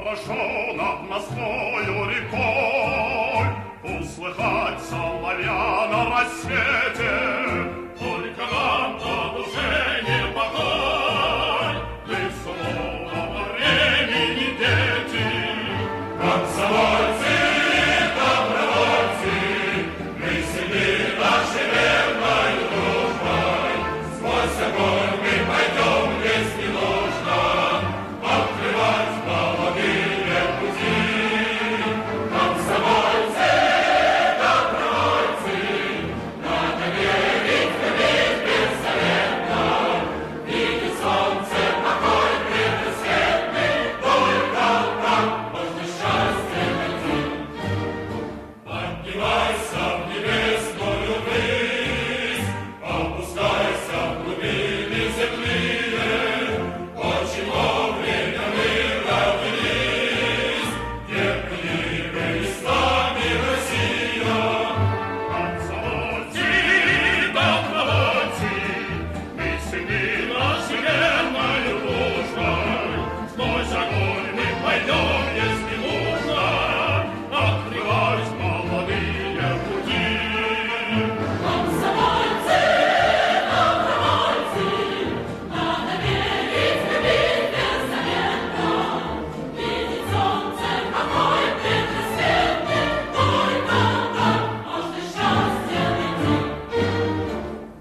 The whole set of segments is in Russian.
прошу над Москвою рекой, услыхать соловья на рассвете, только нам по душе не покой, мы сурового времени дети, комсомольцы, добровольцы, мы себе нашей верной дружбой, сквозь огонь мы пойдем, если нужно, открывать молодые пути. Комсомольцы, добровольцы, надо верить в любовь беззаветно, видеть солнце, покой предрассветный, только так можно счастье найти. Поднимайся в небесную высь, опускайся в глубины земные, очень вовремя мы родились, терпеливы и с нами Россия. Комсомольцы, добровольцы, мы сильны нашей верной дружбой, сквозь огонь мы пойдем, если нужно, открывать молодые пути. Комсомольцы, добровольцы, надо верить в любовь беззаветно, видеть солнце, покой предрассветный, только так можно счастье найти.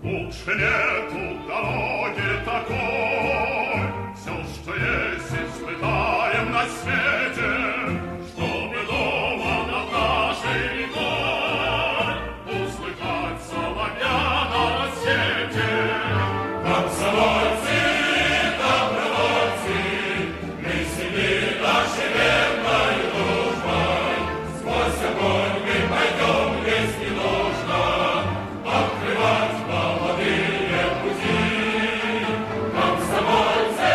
Лучше нету дороги такой, все, что есть, испытаем на свете, чтобы дома над нашей рекой услыхать соловья на рассвете. Комсомольцы, добровольцы, мы себе нашей верной дружбой, сквозь огонь мы пойдем, если нужно, открывать молодые пути. Комсомольцы,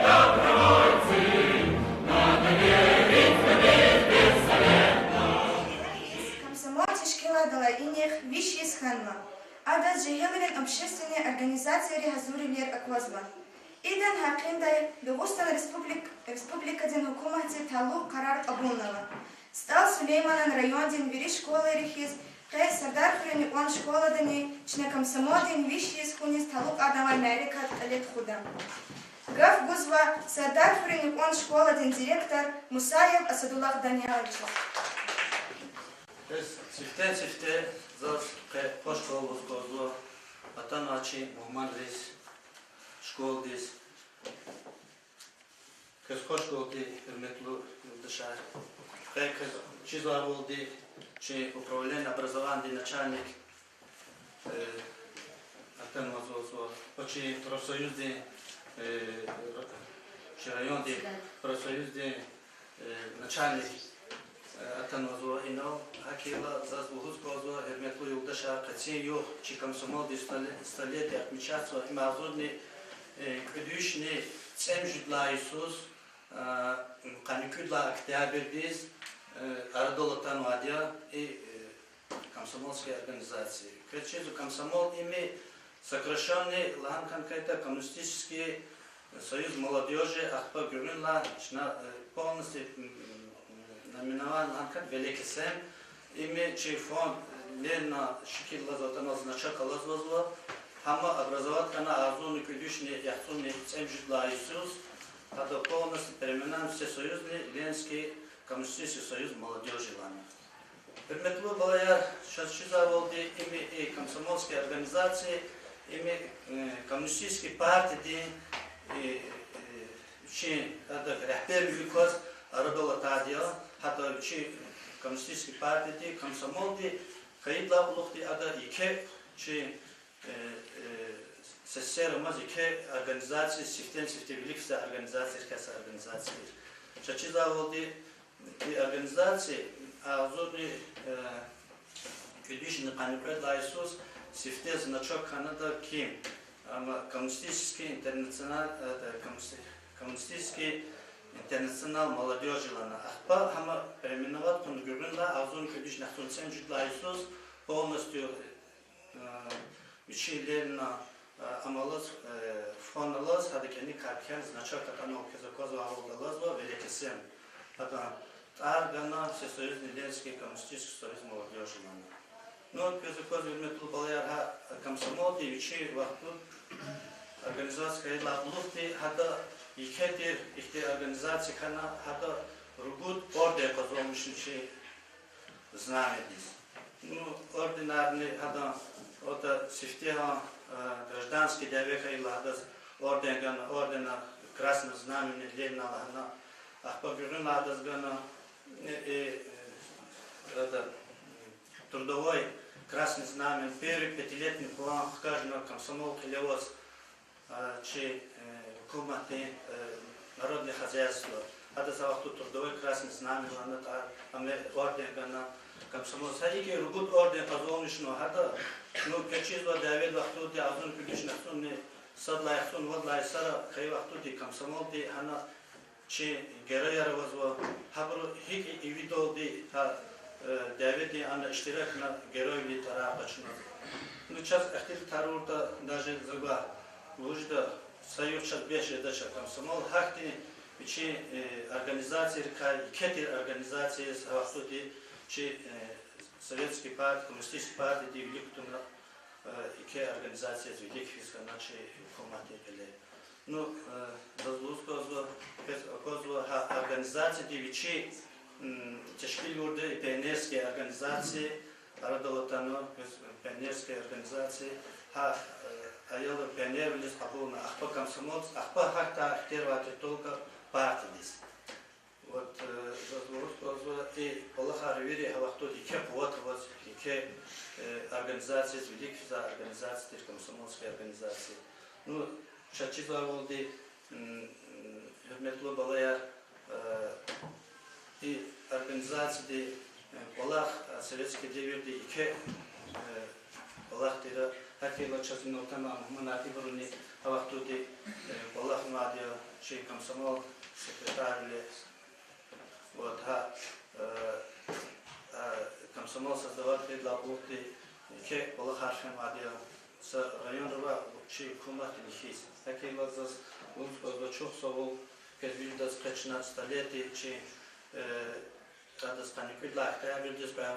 добровольцы, надо верить в любовь беззаветно. Комсомольцы шкиладала инех виши сханма. Адас жегелерин общественные организации регазурилер аквазма. Идан хакиндай Дагустан республикадин хукумати талу карар абунова. Стал Сулейманан райондин вири школы рихиз, кай сардархурин он школадани, чне комсомолдин виши схунис талук адава Америка лет худа. Гав гузва сардархурин он школадин директор Мусаев Асадуллах Даниалович. Çifte zor hoş geldinizkozlu vatandaşı muhammadis şkoldis kız hoş geldi hürmetli yurttaşlar. Kız çizar oldu управление образования начальник Артем Мазозов, почти профсоюзный районный профсоюзный начальник Артем Мазозов, и но Акила заслугу сказал, херметлу юлдаша, кацию, чикам самоди столетия отмечаться, и мазурный кредюшный цемжудла Иисус, каникюдла октябрьдис, Арадолатан Вадя и комсомольские организации. Кричезу комсомол ими сокращенный Ланканкайта коммунистический союз молодежи Ахпа Гюринла полностью номинован Ланкан Великий Сэм ими чей фонд Лена Шикилла Золотана значок Алазвазла Хама образовать кана Азуны Кюдюшни Яхтуни Цемжитла Иисус тогда полностью переименован Всесоюзный Ленский Коммунистический союз молодежи Лана. Хürmetli балаяр, шашчизаволды ими и комсомольские организации, ими коммунистические партии, чи рehber ülkes Aradolu Tadiya, hatta чи коммунистические партии, комсомолды, кайдла улухты ада iki чи сессермаз iki организации, сифтевиликсе организации, каса организации. Шашчизаволды и организации, Азурный Кюдишный Панипред Иисус, сифте значок Канада Ким, коммунистический интернационал молодежи Лана. Ахпа хама переименовать Кунгюринла, Азурный Кюдишный Ахтунцем Житла Иисус, полностью учили на амалыз фоналыз хадикени каркен значок татано кезокозва алдалазва великисем ата аргана всесоюзный ленинский коммунистический союз молодежи мана но кезокоз верметул баляр комсомол девичи вахту организация лаблухти хата ихетир ихте организация хана хата ругут орде позомшичи знаменис ну ординарный хата ота сифтеха гражданский девека и ладас ордена красное знамение Ленина ладна ахпагрын ладас гана трудовой красный знамен первый пятилетний план каждого комсомол хилевоз чи куматы народное хозяйство это завахту трудовой красный знамен ладна аме орден гана комсомол садики ругут орден позомнишно хата ну кечизва Давид вахту ди азун кулишнахтун не садлайхтун вадлайсара кай вахту ди комсомол ди хана чи герояр возва хабру хик ивидол ди та Давид ди ана иштирак на герои тарапачно ну час ахтир тарурда даже зуга лужда союз час беш эдача комсомол хахти чи организации кай кетир организации вахту ди чи Советский партия, коммунистическая партия, die Великая икея организация из великих начали коматекели. Ну, разлуска козва организация девичи тяжкие люди пионерские организации, родолотано пионерские организации, аяла пионерились абуна, ахпа комсомол, ахпа хахта ахтервати только партиис. Вот и Аллаха Ривери Аллахту ике поводовать ике организации великих организаций комсомольской организации. Ну шачиза волди хөрмәтле балалар и организации Аллах советский деверди ике Аллах тира хакила часыны тамам манати буруни Аллахту ди Аллах мадия шей комсомол секретарь вот комсомол создавал предлабухты ke ola harfem adia sa rayonda şey kumat ilişkisi. Такие вот за çok savul kezdidas kaçına stoleti şey радостный предлаг. Я говорю, что я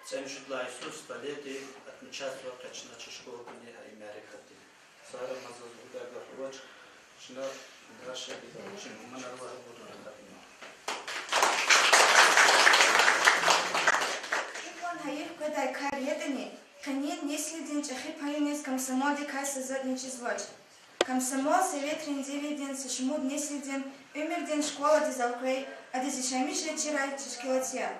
ценжутла Иисус столетий отмечать вот качна чешкова не Америка. Сара мазал буда гахвач шна драша бида чин манарва буду на Hayır kadar kariyedeni, kaniyet neslidin çahir payınız komsomol di kaysa zadniçi zvaç. Komsomol sevetrin devidin sışmud neslidin ömürdin şkola di zavkay, adi zişamişe çiray çişkilatya.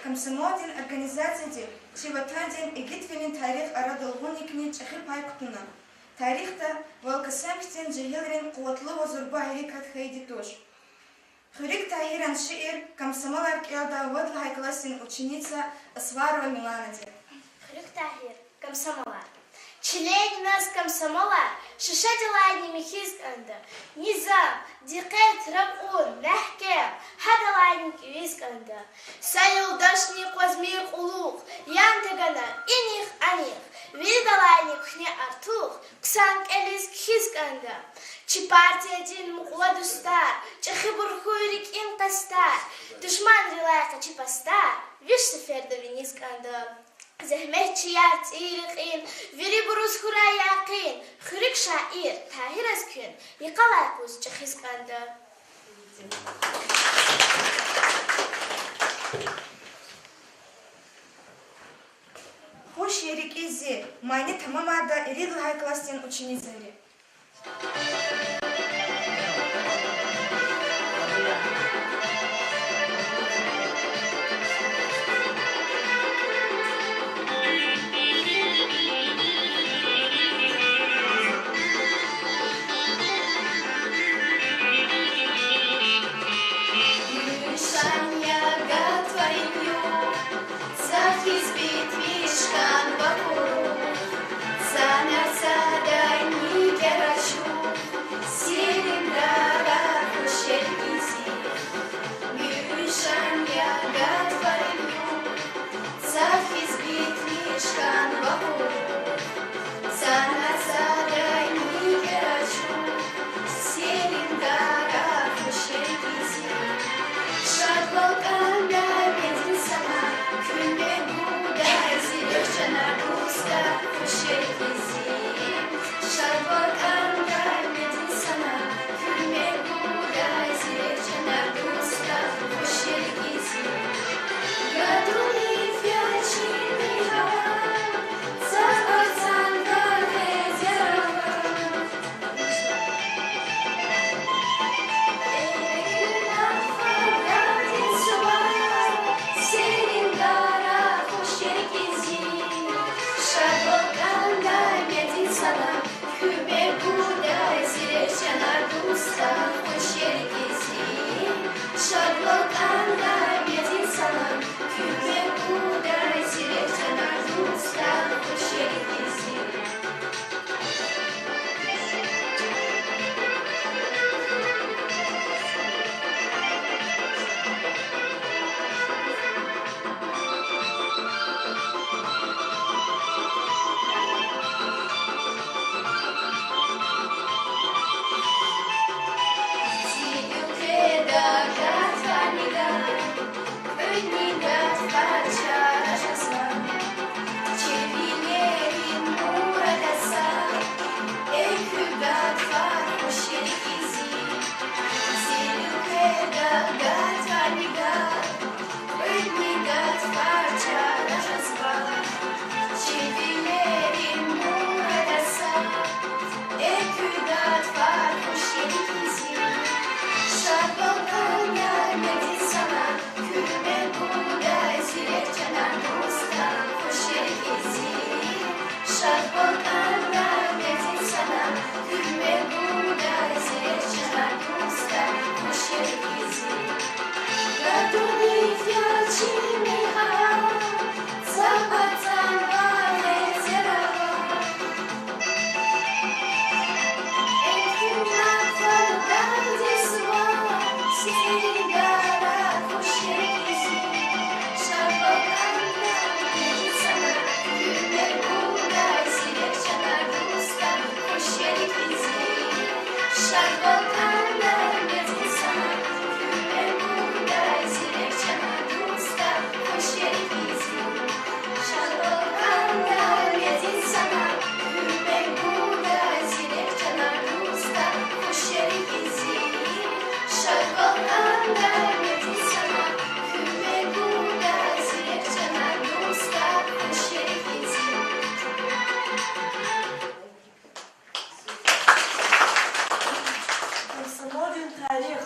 Komsomol din organizasya di, çivatadin egitvenin tarih aradolgunikni çahir pay kutuna. Tarihta valkasemhtin cahilrin kuvvetli vazurba harikat haydi toş. Хурик Таиран шиир комсомол аркелда водла классин ученица Сварова Миланади. Хурик Таир комсомола. Член нас комсомола шишаделайни михиз анда. Низам дикет рабун нахке хадалайни кивиз анда. Сайылдашни козмир улук янтагана иних аних. Видалайни кхне артух ксанк элис кхиз анда. Чи партия один мукладу стар, чи хибурхуйрик ин кастар, душман рилайка чи пастар, виш сеферда виниз канда. Зехмех чи ярц ирик ин, вири бурус хура яқин, хурик шаир, тахир аз күн, иқалай куз чи хиз канда. Хош ерик изи, майне тамамада иридл хай классин ученицари. Замерза дай не герачу,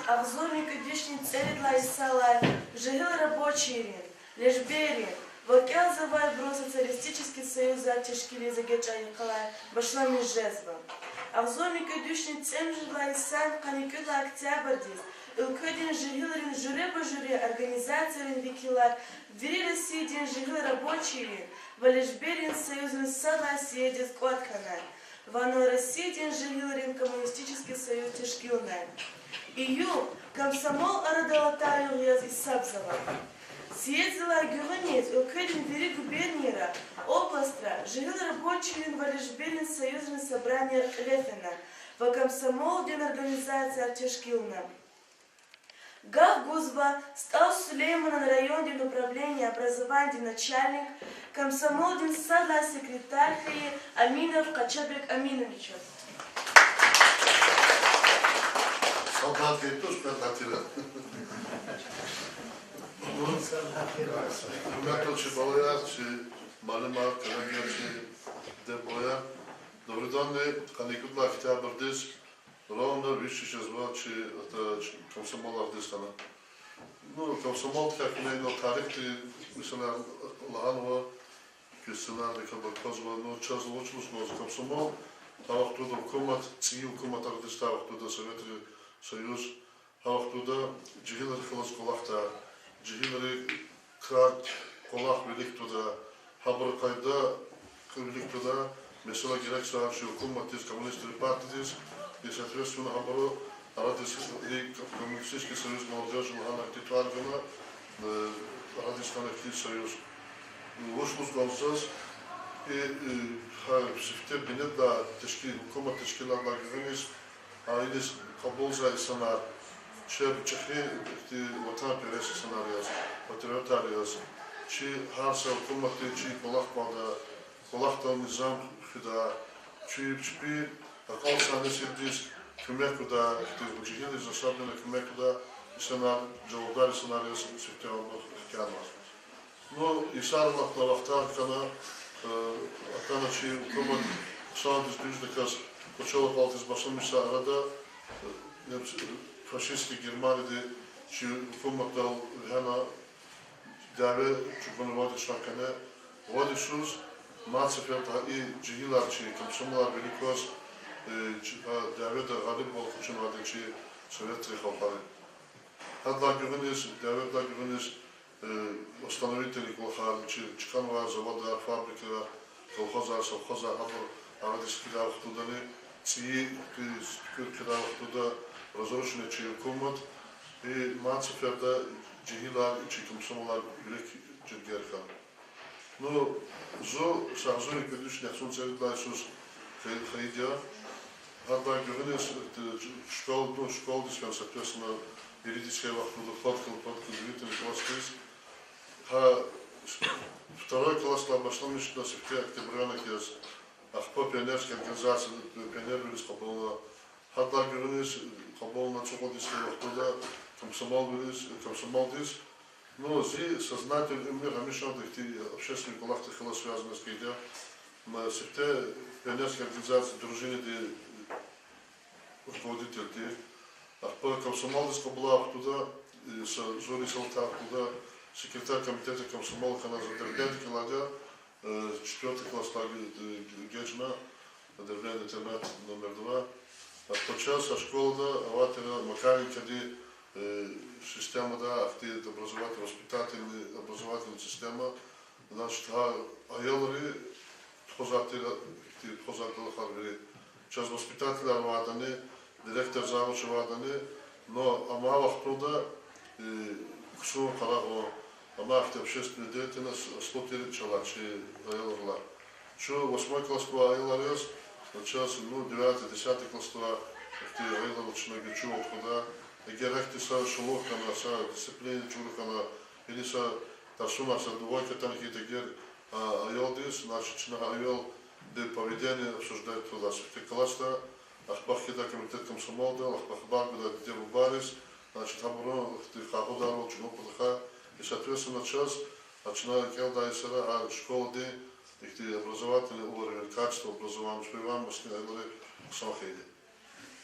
Обзорник дишни целидла и салай, жил рабочий рин, лишь берин, вокел завай бро социалистический союз за тяжкие загеча Николай, башлами жезва. Обзорник дишни цем жила и сан, каникюла октябрь дис, илкодин жил рин жюре по жюре, организация рин викилар, двери России дин жил рабочий рин, валиш берин союз рин сала съедет квадханай. Вано России дин жил рин коммунистический союз тяжкилнай. Ию комсомол арадалатаю яз из Сабзова. Съездила гюванец, укрепен двери губернира, областра, жил рабочий инвалижберин союзное собрание Рефена, во комсомол ден организация Артешкилна. Гав Гузба стал Сулеймана на район ден управления образования начальник, комсомол ден садла секретарь Аминов Качабек Аминовичев. Солдатки тоже предатели. Когато че балая, че малема, колегия, че дебоя, добре донне, каникутла октябрь дис, ровно висше ще звал, че комсомол ардистана. Ну, комсомол, как него тарих, ти мисля Лаганова, кисена, нека Бакозова, но час лучно с комсомол, тавах туда комат, цигил комат ардиставах туда Советский Союз, тавах туда джигилер хилас колахта, джигилери крат колах велик туда, хабар кайда велик туда, mesela gerek sahası hukumatız, komünist partiyız, и соответственно хабару радис и коммунистический союз молодежи на активаргана, радистан актив союз. Вошмус галсас и сифте бинет да тешки хукумат тешкилар лагеринис, а идис кабулза и санар. Чеб чехи ти ватан перес санариас, патриотариас. Чи харса хукумат чи колахпада, колахтан низам хида, чи чпи акалсан несирдис кумекуда, ти учили засадне кумекуда, санар джаудари санариас сифте албах. Но и сарла плавахтар кана атана чи хукумат сандис биждекас почала палтис башамиса арада фашистски Германии, чи хукумат дал хана дяве чукон води шакане води шуз мацеферт и джигилар чи комсомолар великос дяве да гади бол хучин води чи советский халпари. Хадла гювенис дяве да гювенис установители колхоза, чеканова завода, фабрика, колхоза, совхоза, арадиски давах тудани, ци киркидавах туда разрушенный чиркумат и мацеферда джигилар и чикомсомолар велик джигерха. Но зо сахзуни кедушни ахсун церитла Исус хайдя, хадла гювенис школ дисфен, соответственно, юридическая вахтуда подкал двигатель класс. Второй класс обошло на севке октябрянок из Ахпо пионерской организации, пионервились кабулна, хадла гювенис кабулна цуходистая вахтуда, комсомол дис. Но зи сознательный мир, амишан дихти общественный коллахты хила связаны с гейдя. На севте пионерской организации дружины руководитель ти. Ахпо комсомол дис кабула вахтуда, зори салтар туда, секретарь комитета комсомола хана за дербен киладя, 4 класс геджна, дербен интернат номер 2. Отпочал со школы да, аватера макаринка ди система да, активит образовательная система, значит, аялри хозатыра харвери. Сейчас воспитатели аватаны, директор завуча аватаны, но амалах труда ксу хараго, амахте общественная деятельность, слотили чалачи аялрла. Что 8 класс айларес, сейчас, 9-10 класс Рейла начинает чувствовать, когда герахти са шелох, она са дисциплина чурх, она или са тарсуна са двойка там какие-то гер, а йодис, значит, на айол де поведение обсуждает туда. Класса, ахбахида комитет комсомолда, ахбах да деву барис, значит, абро, хахода рочно подха, и соответственно час начинает келда и сера, а школа де, их образовательный уровень, качество образования, успеваем, мы самохеди.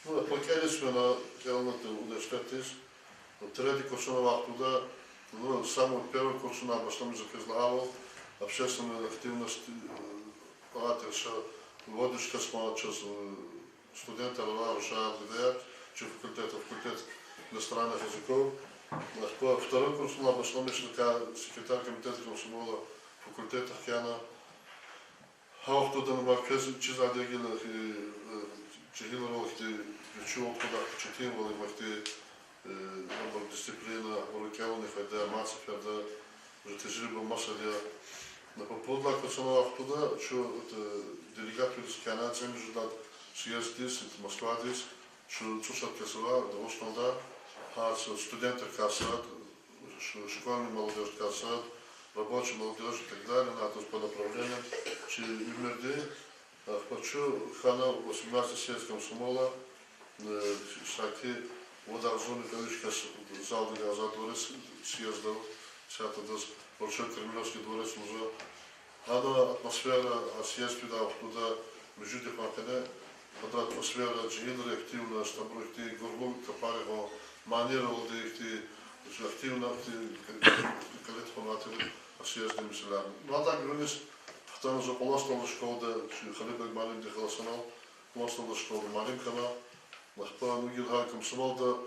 Ну, покели сме на Келната университет, трети курсона вахтуда, ну, само первый курсона, башно ми запизлавал, общественная активность, палатърша, водичка сма, че студента решават идея, че факултет иностранных языков. Второй курсона, башно ми така секретар комитета комсомола факультета Хяна, хауқтуда на маркез, че задегил Чехиловал их чул куда читывал и махты дисциплина урокелни файда маца ферда уже тежриба масадия на попудла косонова туда что делегат из Канады международный съездис из Москвы что чушат касова довольно а студенты касат школьный молодежь касат рабочий молодежь и так далее на то по направлениям че имерде хочу хана 18 съезд комсомола шаки водоржоны количка зал для дворец съездил сята дос большой Кремлевский дворец уже она атмосфера съезд туда между дефакане под атмосфера джинра активна чтобы их горбу копали его манеру их активно когда поматили съезды мисля ну так говоришь Там за полостала школа, Халибек Малим Дехаласанал, полостала школа Малим Канал, Лахпа Нугилха Комсомолда,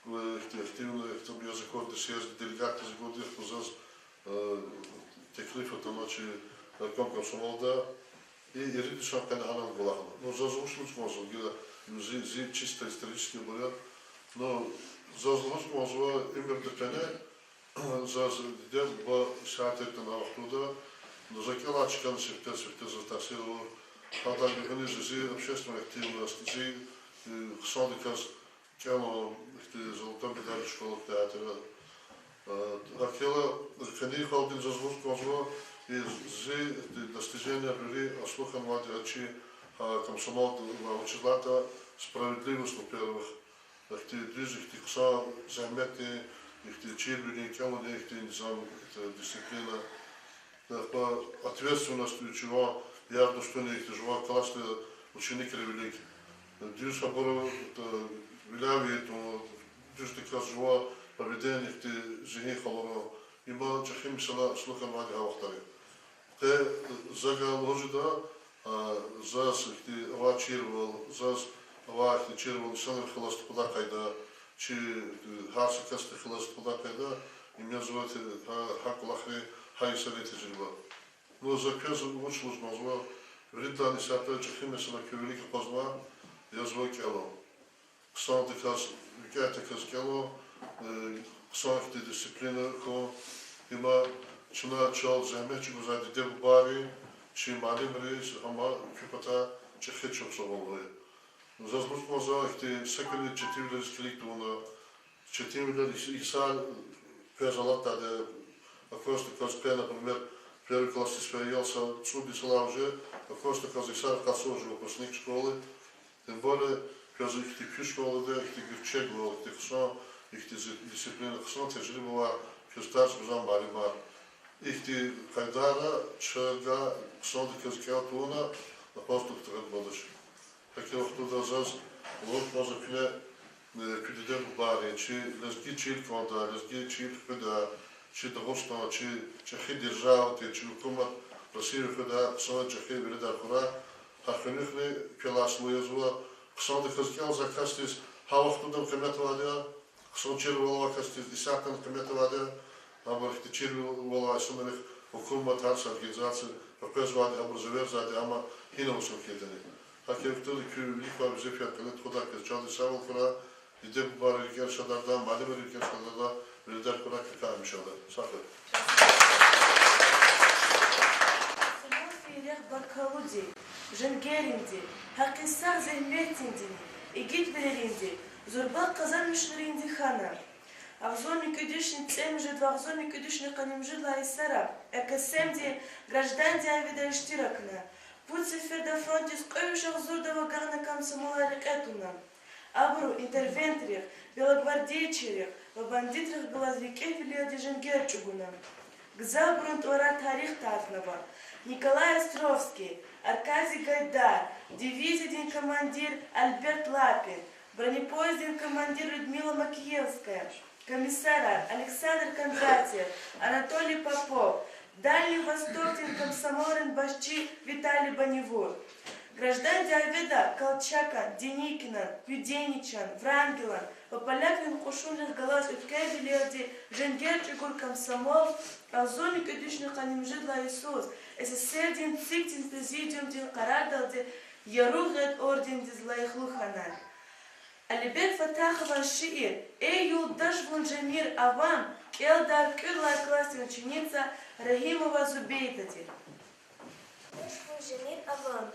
активно языков да съезд делегаты за годы, позаз теклифа там ночи Комсомолда и Иридишан Канаханал Галахана. Но за звучно смысл, где чисто исторический вариант, но за звучно смысл именно декане, за дел ба шатет на автуда. Но за килачка свете затасило, хата грани за общественная активность, за хсадикас кело золотом медаль школы театра. Акела кани халдин за звук возва и за достижения были ослухан владячи комсомол училата справедливость во-первых, их движих тихса замети, их чирбини кело их низам дисциплина. По ответственности чего явно что не их жива классный ученик ревелик. Дюш аборо виляви то дюш така жива поведение ты жени холоро има чахим села слухан вади хавахтари. Те зага ложида зас ты авачирвал зас авачирвал сам хлост куда кайда чи харси касты хлост куда кайда и меня зовут хакулахри Хайсали тежриба. Но за пьесу лучше назвал. Врита не сята чехиме на кювелика позва. Я звал кело. Ксан текас, викая текас кело. Ксан хти дисциплина ко има чина чал займечи го зади дел бари, чи малим рейс, ама кюпата чехечо псоволве. Но за звучно за хти секали четивля скеликтуна, четивля иса пезалата да Просто когда, например, первый класс исправился, чуди села уже, просто когда Исар Касо уже выпускник школы, тем более, когда их типи школы, да, их гривчек был, их хсон, их дисциплина хсон, тяжели была, когда старше бежал Маримар. Их кайдара, черга, хсон, когда кеатуна, на поступ трет будущий. Так я туда заз, вот можно пиле, кюдидем в баре, чи лезги чиль конда, лезги чиль педа, чи догостно, чи хи держал, чи hukumat Россию хода, сама чехи вреда кура, хахнюхли пилас луезуа, ксон да хазкел за кастис, халах туда каметовадя, ксон червала кастис десятан каметовадя, абар хти червала сумерих hukumat арс организации, показвали образование, ама хиновсом хитани. Хаке втули кю лихва бзефия канет хода казчал десавал кура, иде бар рикер шадарда, малим рикер шадарда, вреда кура какая мишада. Сахар. Баркалуди, Женгеринди, Хакисар Зельметинди, игит вереринди, зурбак казан мишнеринди хана. Авзорник идишни цемжи, двахзорник идишни канимжи лайсара, экасемди гражданди авида иштиракна. Путь сеферда фронтис койшах зурдава гарна комсомола рекетуна. Абру интервентрих, белогвардейчерих, в бандитрах глазвике вилиади женгерчугуна. Гзабрун твора тарих татнова. Николай Островский, Аркадий Гайдар, дивизий командир Альберт Лапин, бронепоездин командир Людмила Макиевская, комиссар Александр Кондратьев, Анатолий Попов, Дальний Восток комсомолен Башчи Виталий Баневур. Граждан Диавида, Колчака, Деникина, Юденичан, Врангелан, Пополяквин Кушунных Галас Уткевилиоди, Женгерчигур Комсомол, Азоник Идишных Анимжидла Иисус, СССР Дин Циктин Президиум Дин Карадалди, Яругет Орден Дизлайхлухана. Алибек Фатахова Шиир, Эй Юлдаш Вунжамир Авам, Элдар Кюрла классная ученица Рахимова Зубейтади. Вунжамир Авам.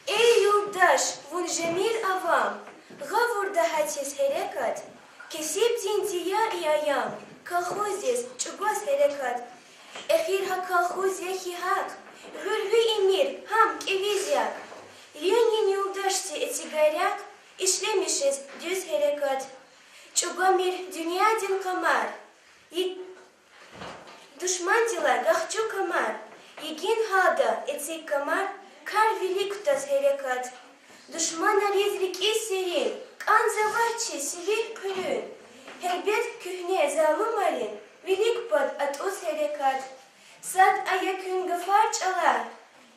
Эй Юлдаш Вунжамир Авам, Гавурда Хатис Херекат, Кесип Динтия и Аям, Колхозис Чугас Херекат, Эхир Хакалхузия Хихак, Гурви и Мир, Хам Кивизяк, Ленин Юлдашти Этигаряк, İşlemişiz düz harekat. Çubamir dünyadin kamar. Düşmandiler gahçu kamar. Yegin halda etsik kamar. Kar veliktas harekat. Düşmana rezlik iserin. Kan zavarçı sivil pürün. Herbet kühne zalumalin. Velik pod at uz harekat. Sad ayakün gafar çalar.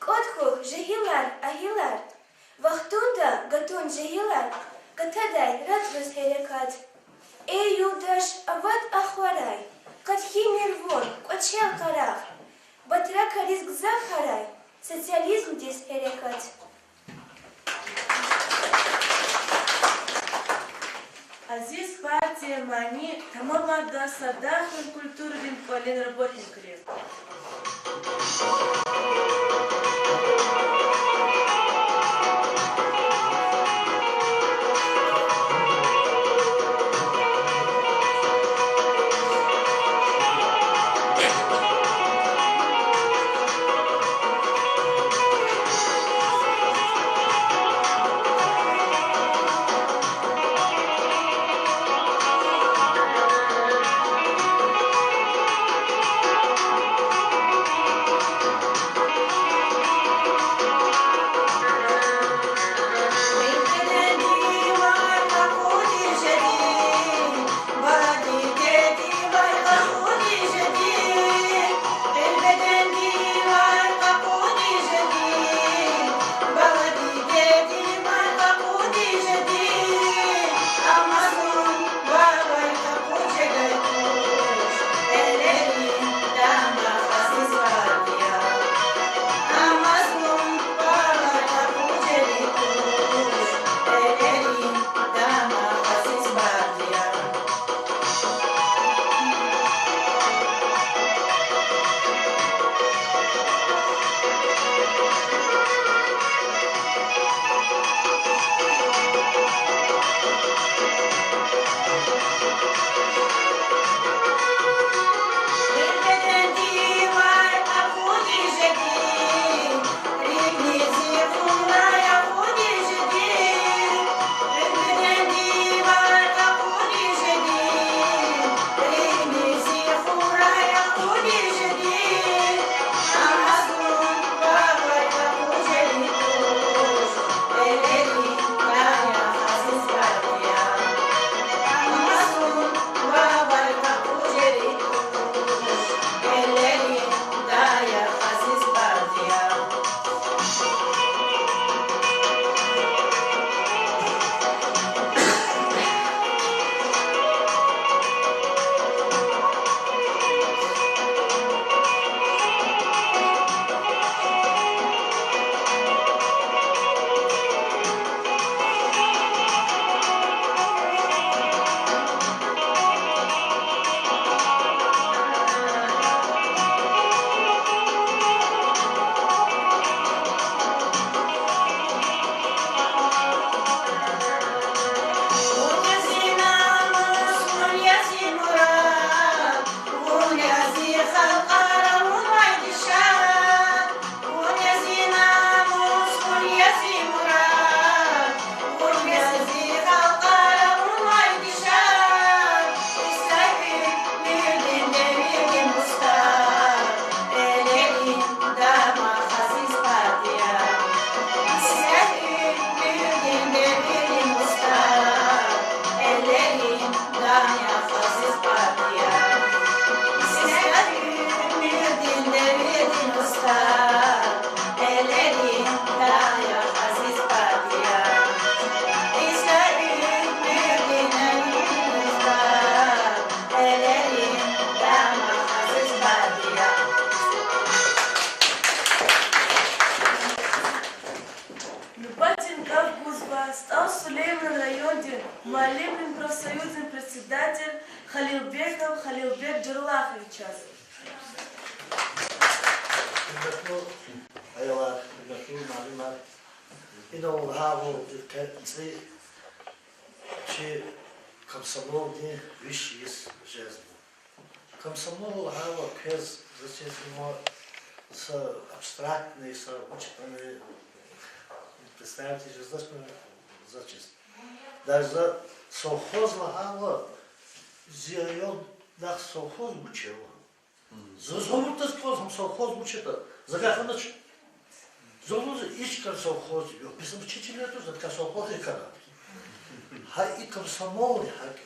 Kothuh jehilar ahilar. Vaxtunda gatun jehilar, gataday ratvus harekat. Ey yoldaş avad ahvaray, kathi mirvon, koçel karak. Batra kariz gzak haray, sosyalizm dis harekat. Азиз партия Мани, тамамада садахын культуры вин полен работников. союзный председатель Халилбеков Халилбек Джерлахович. Aylar, hürmetli malumat, inolhavo ilkentli, чи комсомол не высший из жизни. Комсомол хава кез зачем с абстрактной, с учебной, представьте, что зачем. Даже совхоз хава зеленый нах совхоз учил. Зачем ты сказал совхоз учит? Загахано ч. Золото ищет совхоз. Без учителя тоже так совхоз и канал. Хай и комсомол не хаки.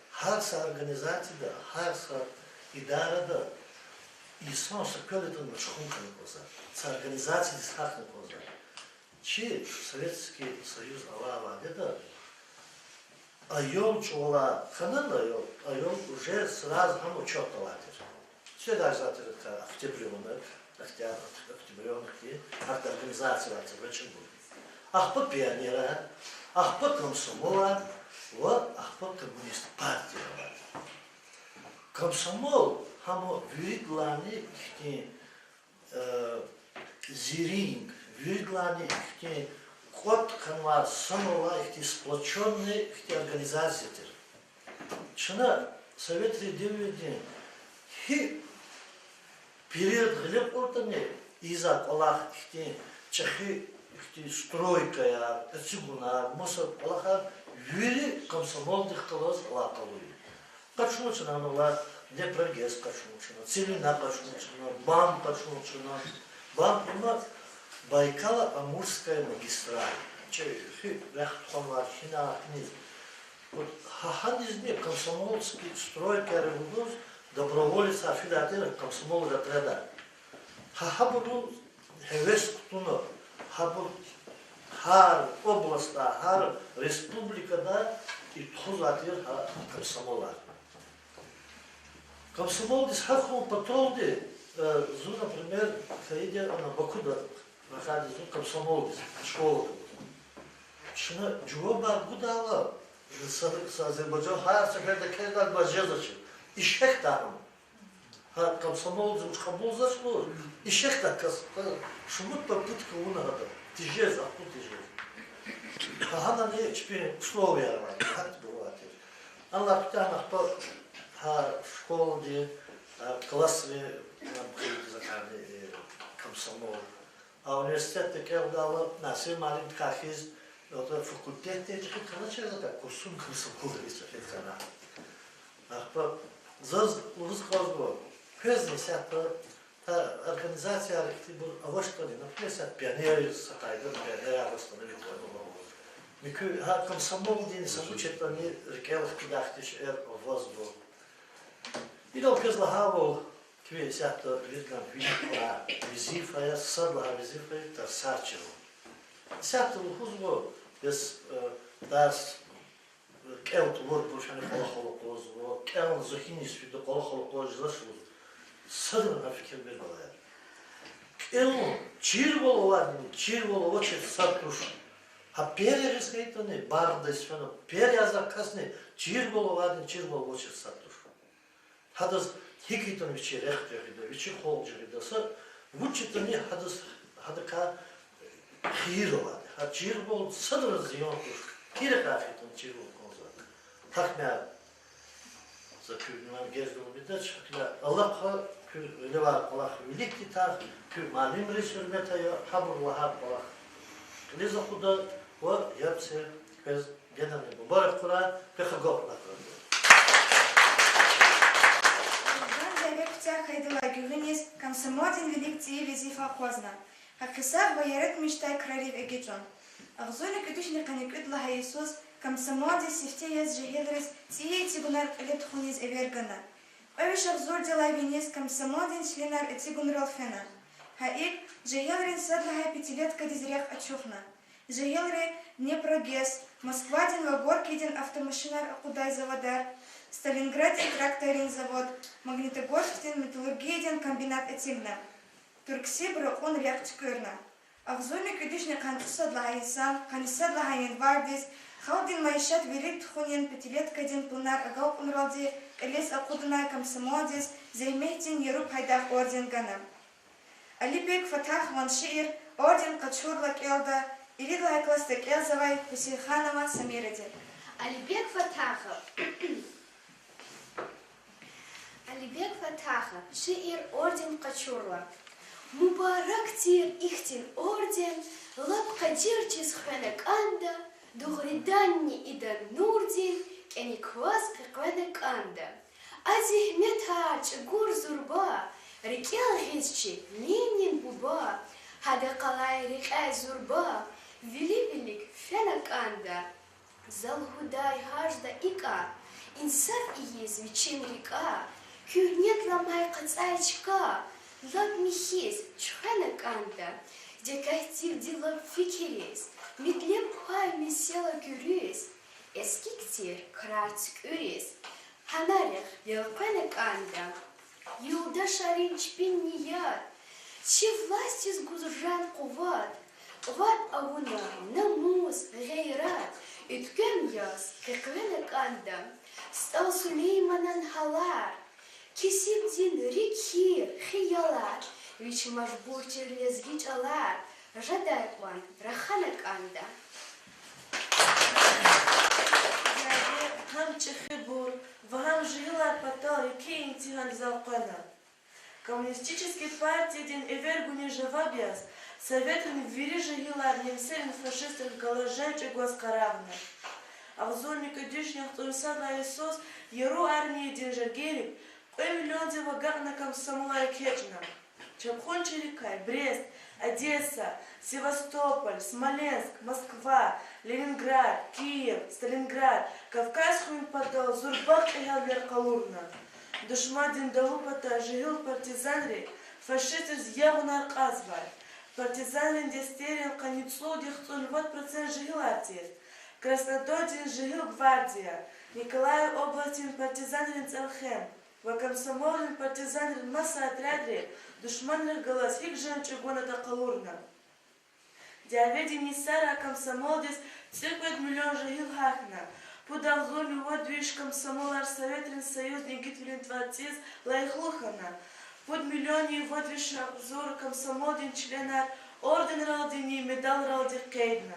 Харса организация да, харса идара да. И сам сопелит он мачхунка на глаза. С организацией с хак на глаза. Чи Советский Союз Алава это айол чула ханан айол уже сразу ham учет талатир. Все даже это октябрёнок, октябрёнок и организация это очень будет. Ах по пионера, ах по комсомола, вот ах по коммунист партия. Комсомол хамо виглани ихти зиринг, виглани ихти код канва самова ихти сплоченные ихти организации. Чина совет редивиден хи период глеб ортане из-за Аллах ихти чахи ихти стройка я отсюда мусор Аллаха вели комсомол дихталоз лакалуи. Качнучина нула не прогресс качнучина, целина качнучина, бам качнучина, бам има Байкало-Амурская магистраль. Чехи рахтхонвар хина низ. Вот хахан из них комсомольский стройка революц доброволец афилиатер комсомол отряда. Хахабуру хевес кутуно, хабур хар областта, хар республикада и тхузатир комсомола. Комсомол дис хаху патолди, зу, например, хаиде на Бакуда, находит зу комсомол дис школа. Шина джуба гудала, с Азербайджан хар секретарь кедал бажезачи. Ишек там, комсомол дис хабул зашло, ишек так шумут попытка унагада, тяжез, а тут тяжез. Хана не чпи условия, как бывает. Аллах тянах по в школе, классовые заканы комсомол. А университет такая дала на свой маленький кахиз, это факультет, это что это так, курсун комсомол, если это на. Ах по заз лузхозго, пезни сята та организация архитектур, а вот что ли, например, сят пионеры сакайда, пионеры восстановили его. Микю комсомол день самучит они рекелых кидахтиш воздух. И только злахавол кве сята видно видно визифа, садла визифа, это сарчево. Сята лухузго без дас келт лор бушани холохолокоз, кел зухинис видо холохолокоз зашло. Садла на фикер бербалая. Кел чирвол ладни, чирвол очень сартуш. А перерезкает они бардас, фено перязакасны, чирвол ладни, чирвол очень сартуш. Хадас хикитон вичи рехтехида, вичи холджихида, са вучитани хадака хирова, а чирвол садра зионкуш, кирекафитон чирвол конзак. Хакмя за кюрнюан гездул бидач, хакля Аллаха лева Аллах великий тах, кюр малим рисурмета я хабур лахаб Аллах. Лиза худа ва ябсе квез генами мубарак кура, пехагоп накран. Хайдала гювенис комсомолдин великции визифа хозна. Хакисар ваярет мечтай крарив эгиджон. Ахзоли кедушни каникуд лаха Иисус комсомолди сифтеяз жигедрис тие тигунар летхуниз эвергана. Ойвиш ахзор дела винис комсомолдин членар этигун ралфена. Хаик жигедрин садлаха пятилетка дизрях очухна. Жигелри не прогез. Москвадин вагоркидин автомашинар акудай заводар. Сталинградин тракторин завод, Магнитогорскин металлургиядин комбинат этигна. Турксибра он ряхчкырна. Ахзуми кедишни канцусад лахайсан, канисад лахайин вардис, Халдин Майшат верит хунин пятилеткадин пунар агал унралди элес акудна комсомолдис займейтин еруп хайдах орден ганам. Алибек Фатах ван шиир орден качурлак элда или лайкластык элзавай Хусейханова Самиради. Алибек Фатахов, шиир орден Качурла. Мубарак тир ихтин орден, лапкадир чиз хвенек анда, дугриданни идан нурдин, кениквас квенек анда. Азихмета чгур зурба, рикел хизчи, Ленин буба, хадакалай рикай зурба, вили-велик фенек анда. Залгудай хажда ика, инсар иез вичин река, кюрнет ламай кацайчка, лап михиз чханак анда, декайтир дилап фикерез, митлеп хай месела гюрез, эскиктир крацк үрез, ханарех елпанак анда, юлда шарин чпин ният, чи власть из гузжан куват, ват ауна, намус, гейрат, Үткем яз, кеквенек анда, стал Сулейманан халар, кесимдин рикхир, хиялар, вич машбуртир лезгич алар, жадайкван, раханек анда. Хам чехибур, вахам жила патал, яке интиган залкана. Коммунистические партии ден эвергуни жавабиас, советами ввели жила немцерин фашистов галажайче госкаравна. А в зоне кадишнях турсада Иисус яру армии ден жагерик, кой миллион девагар на комсомола кечна. Чапхончерикай, Брест, Одесса, Севастополь, Смоленск, Москва, Ленинград, Киев, Сталинград, Кавказскую подал, Зурбак и Галверкалурна. Душмадин далупата жил партизанри, фашисты з'явна арказвай. Партизанрин дестерин каницло дихцун 20% жил артист. Краснододин жил гвардия. Николаев областин партизанрин Целхем. Вакамсомолин партизанрин масса отрядри, душманрин голос хик жемчугона да калурна. Диаведи Нисара комсомолдис циквет миллион жил хахна. Подал зону вот движ комсомолар советрин союзник гитвелин тватиз лайхлухана. Под миллионе вот движ обзор комсомолдин членар орден ралдини медал ралдир кейдна.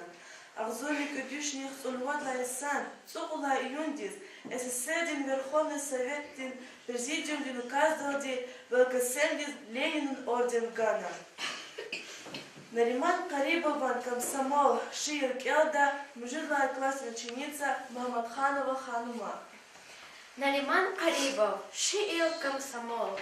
А в зоне кадюшних сульват лайсан цукула июндис СССР Верховный Совет Президиум дин указывал велкосендис Ленин орден Гана. Нариман Карибован комсомол Шиир Келда, мужирлая классная ученица Махамадханова Ханума. Нариман Карибов, Шиир комсомол.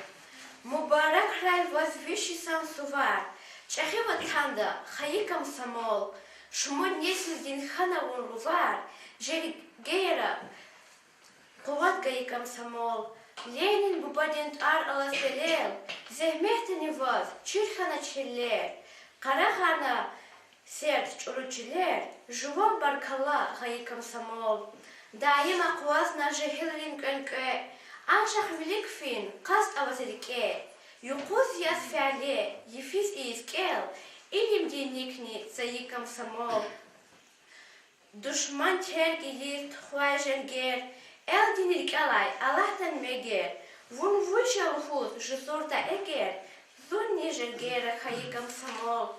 Мубарак рай возвещий сам сувар. Чахива танда, хаи комсомол. Шумон несли дин ханавун рувар. Жери гейра, куват гаи комсомол. Ленин бубадент ар аласелел. Зехмехтени воз, чирхана челлер. Карахана сердце чуручилер, жувам баркала гаи комсомол. Даим аквас на жехилрин кэнкэ, аншах велик фин, каст авазирике. Юкус яс фиале, ефис и искел, илим денникни заи комсомол. Душман терги лист хуай жергер, эл динирикалай, аллахтан мегер. Вун вучал худ, жесорта эгер, зун не жергера хаи комсомол.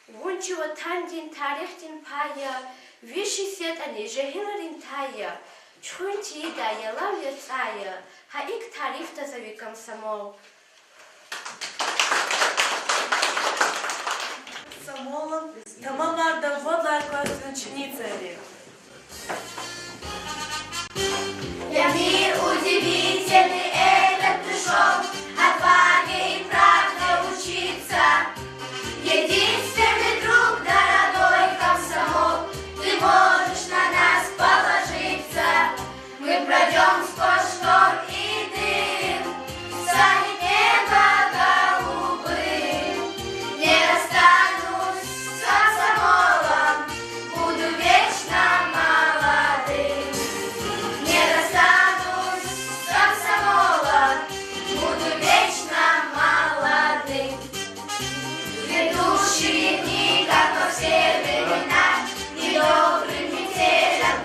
Вун чего тандин тарихтин пая, виши сетани жехиларин тая. Чхун тида ялавля цая, хаик тарихта зави комсомол. Комсомолом тамамарда водла классная ученица. Я мир удивительный этот пришел, отваге и правде учиться. Единственный друг, дорогой комсомол, ты можешь на нас положиться. Мы пройдем сквозь шторм и дым, станет небо голубым. Не расстанусь с комсомолом, буду вечно молодым. Не расстанусь с комсомолом, буду вечно молодым. Грядущие дни, как во все времена, недобрым метелям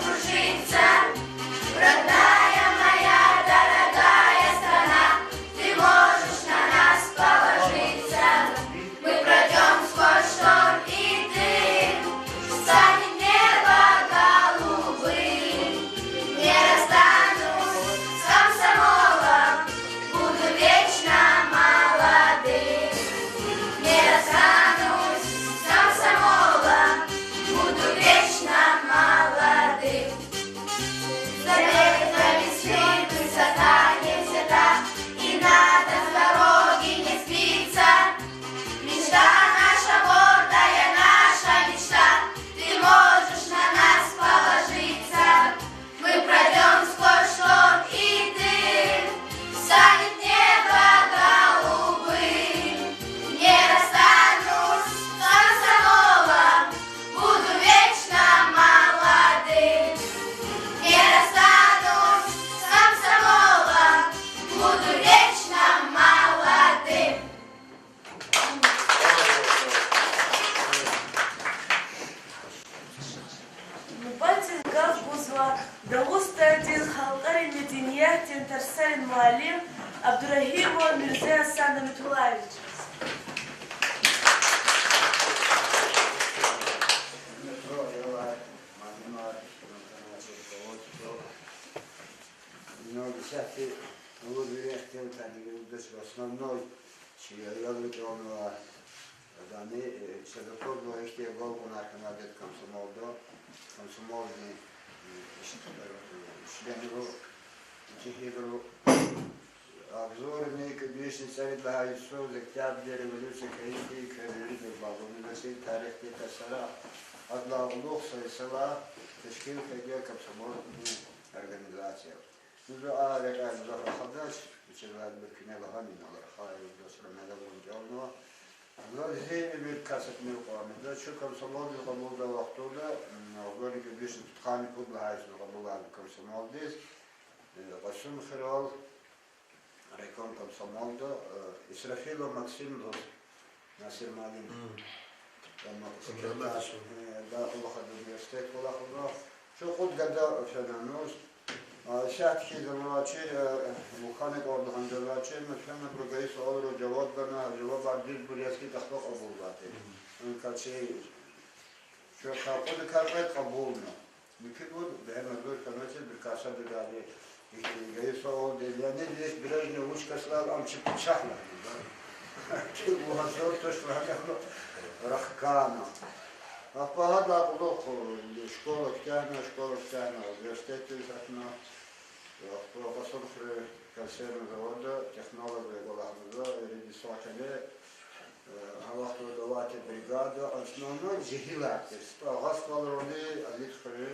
занятием Тарсен Муалим Абдурахимова Мирзея Санда Митхулаевича. Всякие лучшие основной, я выполнила данные, что их голову на канале комсомольный членов Тихигру, обзорный конечно царь для Иисуса, октябрь революции Каиди, Каиди университет тарихи Тасара, одна улуса и села, Ташкент ходил комсомольная организация. Ну, а я захотел, вчера биркине лагами на лархае, досра медовым делно. Но здесь мы касат не уками. Да, что комсомольный команда вахтуда, говорит, что бишь ткани подлаешь, но была комсомольдис. Расум Хирал, райком комсомолда, Исрафилов Максим Насир Малин. Секретарь, да, Улахад университет, Улахад. Что хоть года все на нос. Şahki davaçı, muhane kaldığı davaçı, mesela burayı soruyor, cevap verme, cevap verdiği bir eski tahta kabul zaten. Kaçı, şu kapıda karşı kabul mu? Mümkün bu, benim öbür kanalcı bir kasa bir gari, gayı soğuk değil, yani biraz ne uç kaslar amçı bıçakla. Ki bu hazır tuşlar, rahkana. Ahpahatla buluk, şkola kitahına, üniversiteti satına, profesör kanserin zavoda, технолог голахмада, редисуатели, havaktu davati brigada, основной жихилатер. Гасвалрони, алитхри,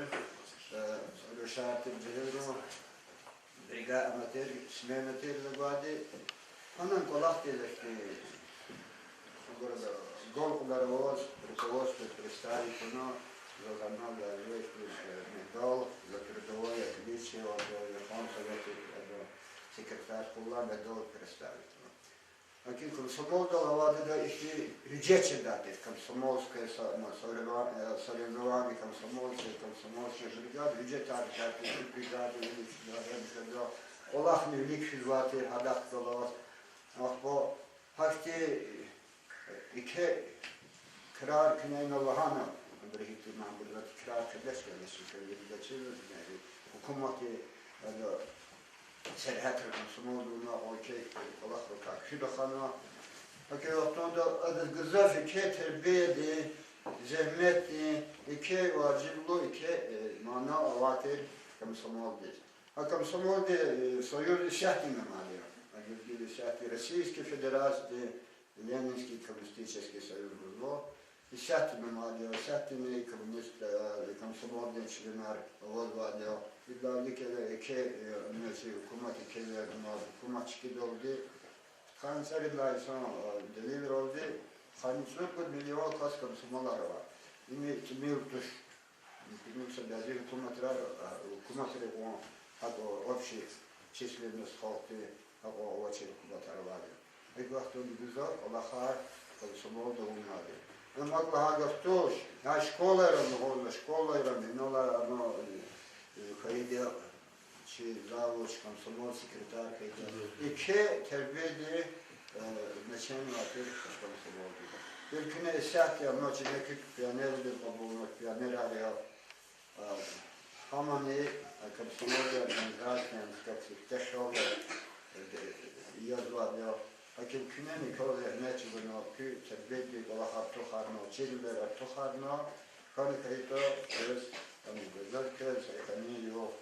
решати жихилру, бригада аматер, сменатер завади. Анан голахтелешти, Голкудар воз, руководство представить, но заказал медал за трудовое отличие от Верховного Совета, секретарь Кула медал представить. Акин комсомол дала да их речи даты, комсомольское соревнование, комсомольская бригада, бюджет бригады, Олах не велик физваты, адак дала. Ахпо хахти İki kırar kınayın Allah'ına bir ihtimal burada kırar kıdeş gelmesi köylerinde çevirdi. Hukumati serhat konusunda okey Allah bakar. Şu da kana hakikaten da adı güzel ki terbiyede zahmeti iki vaciblu iki mana avatir komsomolde. Komsomolde soyuz şahtine maliye. Agil şahti Российской Федерации Ленинский коммунистический союз было. И шатами молодел, шатами коммунист, комсомольный членар, вот владел. И дали ке, кумати келер, кумачки долги. Хан царилайсан, деливер oldu. Хан 40 milyon kas komsomolları var. İmi kimil tuş. Kimilse bazı hukumatları o, hatta общий численность халкы, hatta o açık hukumatları var. Ik wacht op de bezorg, Allah haar, dat is een mooie doen hadden. En wat we hadden toos, na школарам, нола, хайде, чи завуч, комсомол, секретар, хайде. И ке terbiyede начальник отдел комсомолки. Bir güne esat ya, noçi nekik piyanerdir kabulmak, piyaner arıyor. Hamani, komsomolki organizasyonu, teşhol, yazıyor. Hakim küneni kavga etmeci bunu ki terbiyeli olarak tuharno, çeliler tuharno, kanı kayıta öz, hani güzel kez, hani yok,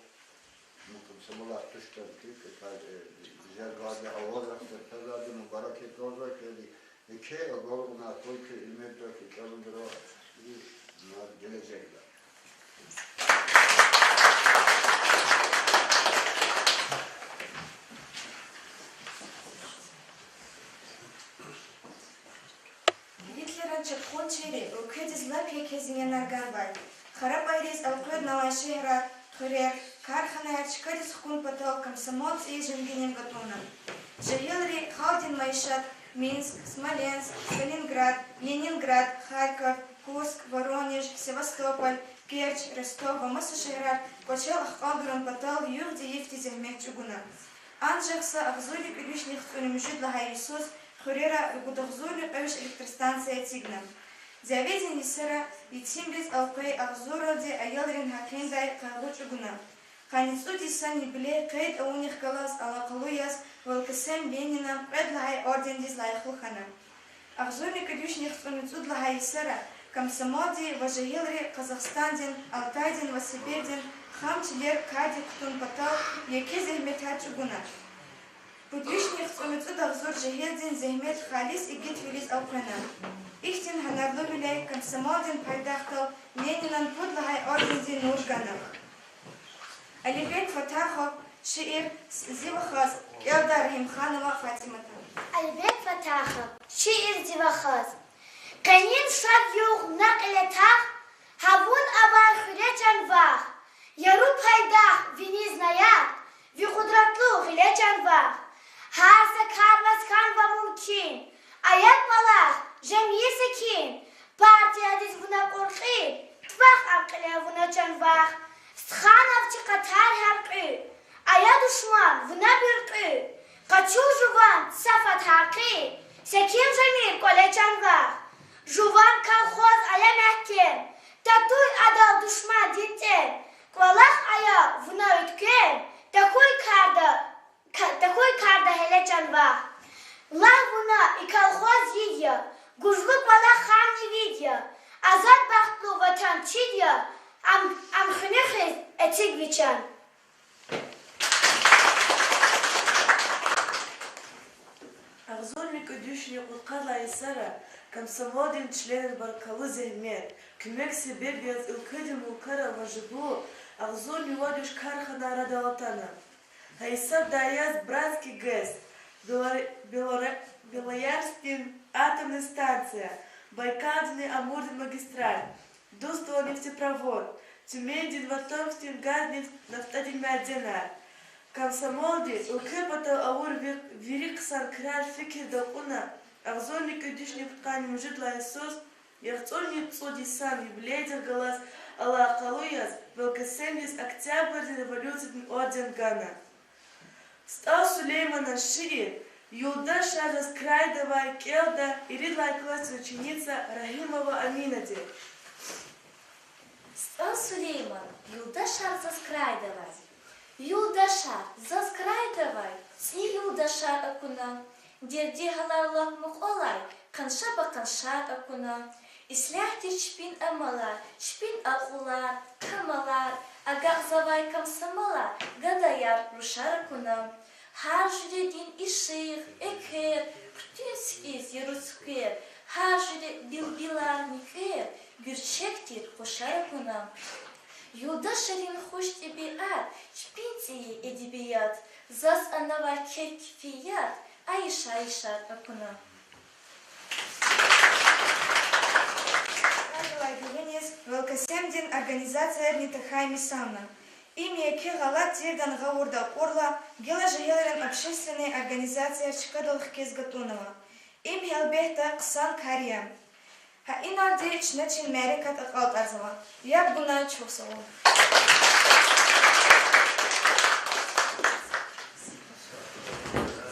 mutlu sabırlar tuştan ki, güzel gazı havalar, tazadı mübarek et olacak dedi. İki agol ona koy ki ilmet dök ki kalındır o, gelecekler. Чери, укедис лапья кезинен арганбай. Харап айрис алкуэд налашехра, хырер, карханер, чкадис хкун потол комсомолц и женгинен готунан. Жаилри, Халдин Майшат, Минск, Смоленск, Сталинград, Ленинград, Харьков, Курск, Воронеж, Севастополь, Керчь, Ростов, Масашехрат, почел ахкалдуран потол юрди ефти зехмех чугуна. Анжақса ағзуйлік үлішніх өнімжіт лағай Иисус хурера гудағзуйлік әвіш электростанция тигнам. Зявезен есіра итимліз алқай ағзуралде айалрен хакендай қағуч угунам. Ханецу дисан небле қайд ауних галас алақалуяс волкасем Ленинам қайд лағай орден диз лайқыл ханам. Ағзуйлік үлішніх өнімжіт лағай есіра комсомолде важаелре Казахстанден, Алтайден, Васипеден, Хамчилер, Кади, Ктунпатал, яке зехметхач угуна. Путвишних цумецу дағзур жахелден зехмет халис и гитвилиз ауқана. Ихтен ханарлы вилей комсомолден пайдақтал Ленинан пудлахай ордензен нургана. Алибек Фатахов, шиир Зивахаз, Элдар Рахимханова Фатимата. Алибек Фатахов, шиир Зивахаз. Канин шад юг нақлетах, хавун авай хуречан вах. Яру пайдах вини знаят, ви худратлу хилечан вах. Харса карвас канва мумкин, аят малах, жемьесе кин. Партия диз вуна корхи, твах акля вуна чан вах. Стханав чи катар харқи, ая душман вуна бирқи. Качу жуван сафат хақи, секим жамир колечан вах. Жуван колхоз ая мәхкен, татуй адал душман динтен, квалах ая вуна ütken, такой карда hele canva. Лах вуна и колхоз yidya, guzluk валах хам не видя, азат бахтлу ватан чидя, амхнехез этик вичан. Ағзолник өдішіне ұлқала есара, комсомолден член баркалы зехмет, күмек себеп яз ылкыден ұлқара важыбу, ағзолни водиш кархана радалатана. Хайсап даяз братский ГЭС, Белоярскин атомная станция, Байкальный Амурный магистраль, Дустова нефтепровод, Тюмень Ватомстин газ нафтодемиаденар. Комсомолде укепата аур вириксан краль фикер докуна, ағзолник өдішіне пұтқаным житла Иисус, яхцолник цодисан юблейдер галас Алла Акалуяс, велка 70 октябрь революции орден Гана. Стал Сулеймана Шири, Юлда Шарас Крайдова Келда и Ридлай класс ученица Рахимова Аминади. Стал Сулейман, Юлда Шарас Крайдова. Юлдашар, заскрайдавай, сни юлдашар акуна, дерди халарлах мухолай, каншаба каншар акуна, исляхти шпин амалар, шпин ахулар, камалар, агахзавай камсамалар, гадаяр рушар акуна, хажредин иших, экер, птинскиз ярускер, хажред билбилар никер, гюрчектир хушар акуна. Юлдашарин хош тебиат, шпинции эдебият, зас анава кефият, айша акуна. Велкасемдин организация Нитахай Мисамна. Имя Кирала Тирдан Гаурда Орла, Гела Жаелерен общественной организации Чкадалх Кезгатунова. Им Хелбехта Ксан Кариям. Инан деч начин мерикат акалт арзава. Я буна чусова.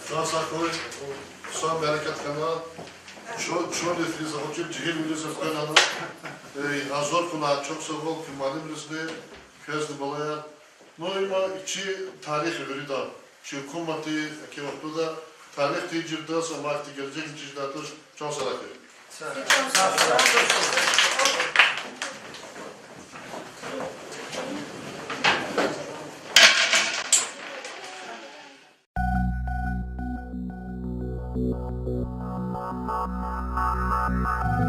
Сакой, сам мерикат канал. Что не фри захочет джигил вилизов канал. Азор куна çok savol ki malim rizne kezd balaya. No ima içi tarih verida. Çi kumati ki vaktuda tarih tecrübede samakti gelecek içidatır çok sarakı. Mama.